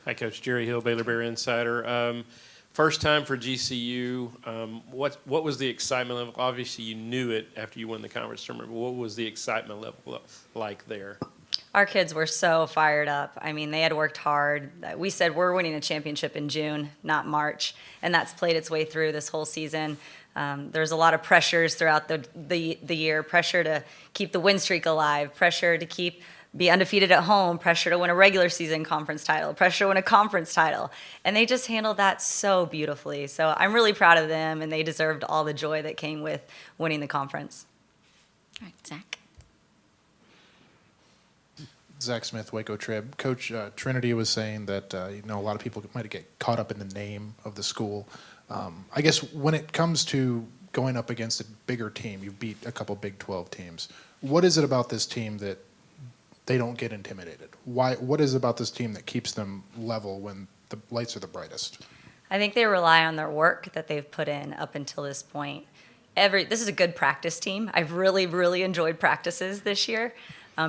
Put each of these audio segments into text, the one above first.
Hi, Coach. Jerry Hill, Baylor Bear Insider. First time for GCU. What was the excitement level? Obviously, you knew it after you won the conference tournament, but what was the excitement level like there? Our kids were so fired up. I mean, they had worked hard. We said we're winning a championship in June, not March, and that's played its way through this whole season. There's a lot of pressures throughout the year, pressure to keep the win streak alive, pressure to be undefeated at home, pressure to win a regular season conference title, pressure to win a conference title. And they just handled that so beautifully. So I'm really proud of them, and they deserved all the joy that came with winning the conference. All right, Zach. Zach Smith, Waco Trib. Coach, Trinity was saying that a lot of people might get caught up in the name of the school. I guess when it comes to going up against a bigger team, you beat a couple Big 12 teams. What is it about this team that they don't get intimidated? What is it about this team that keeps them level when the lights are the brightest? I think they rely on their work that they've put in up until this point. This is a good practice team. I've really, really enjoyed practices this year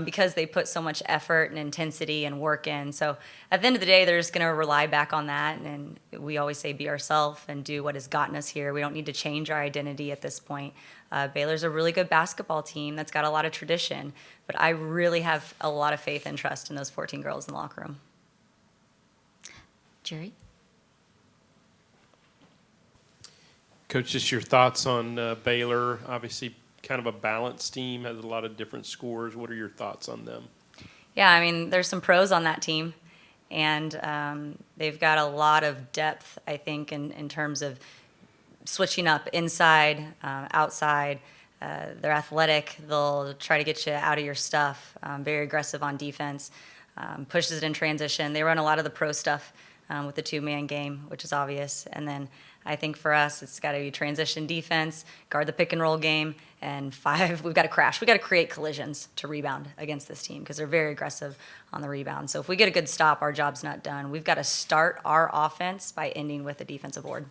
because they put so much effort and intensity and work in. So at the end of the day, they're just going to rely back on that. And we always say be ourselves and do what has gotten us here. We don't need to change our identity at this point. Baylor's a really good basketball team that's got a lot of tradition, but I really have a lot of faith and trust in those 14 girls in the locker room. Jerry? Coach, just your thoughts on Baylor. Obviously, kind of a balanced team, has a lot of different scores. What are your thoughts on them? Yeah, I mean, there's some pros on that team, and they've got a lot of depth, I think, in terms of switching up inside, outside. They're athletic. They'll try to get you out of your stuff. Very aggressive on defense. Pushes it in transition. They run a lot of the pro stuff with the two-man game, which is obvious. And then I think for us, it's got to be transition defense, guard the pick-and-roll game, and we've got to crash. We've got to create collisions to rebound against this team because they're very aggressive on the rebound. So if we get a good stop, our job's not done. We've got to start our offense by ending with a defensive board.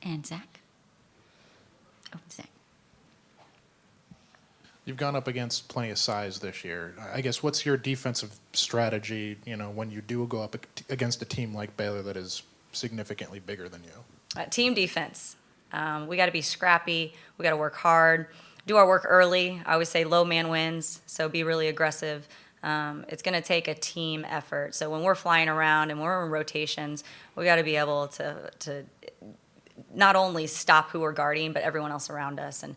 And Zach? Oh, Zach. You've gone up against plenty of size this year. I guess what's your defensive strategy, when you do go up against a team like Baylor that is significantly bigger than you? Team defense. We got to be scrappy. We got to work hard. Do our work early. I always say low man wins, so be really aggressive. It's going to take a team effort. So when we're flying around and we're in rotations, we got to be able to not only stop who we're guarding, but everyone else around us. And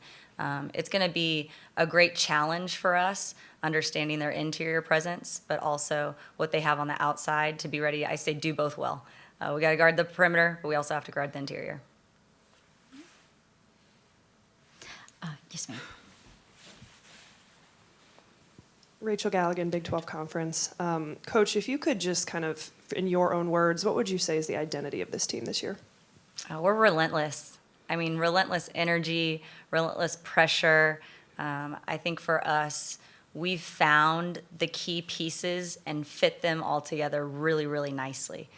it's going to be a great challenge for us, understanding their interior presence, but also what they have on the outside to be ready. I say do both well. We got to guard the perimeter, but we also have to guard the interior. Yes, ma'am. Rachel Galligan, Big 12 Conference. Coach, if you could just kind of, in your own words, what would you say is the identity of this team this year? We're relentless. I mean, relentless energy, relentless pressure. I think for us, we've found the key pieces and fit them all together really, really nicely.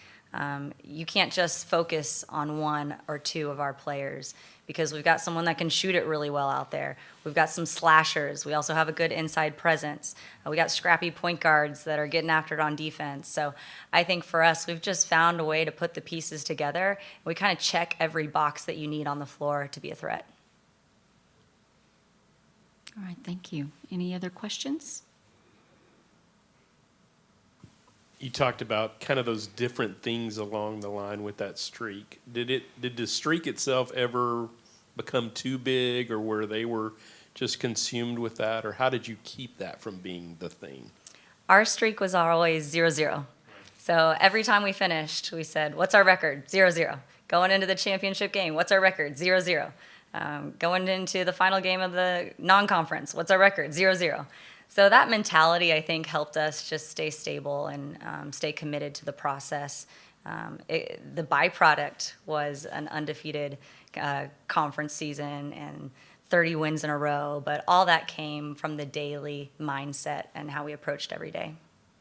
You can't just focus on one or two of our players because we've got someone that can shoot it really well out there. We've got some slashers. We also have a good inside presence. We got scrappy point guards that are getting after it on defense. So I think for us, we've just found a way to put the pieces together. We kind of check every box that you need on the floor to be a threat. All right, thank you. Any other questions? You talked about kind of those different things along the line with that streak. Did the streak itself ever become too big, or where they were just consumed with that, or how did you keep that from being the thing? Our streak was always 0-0. So every time we finished, we said, what's our record? 0-0. Going into the championship game, what's our record? 0-0. Going into the final game of the non-conference, what's our record? 0-0. So that mentality, I think, helped us just stay stable and stay committed to the process. The byproduct was an undefeated conference season and 30 wins in a row, but all that came from the daily mindset and how we approached every day.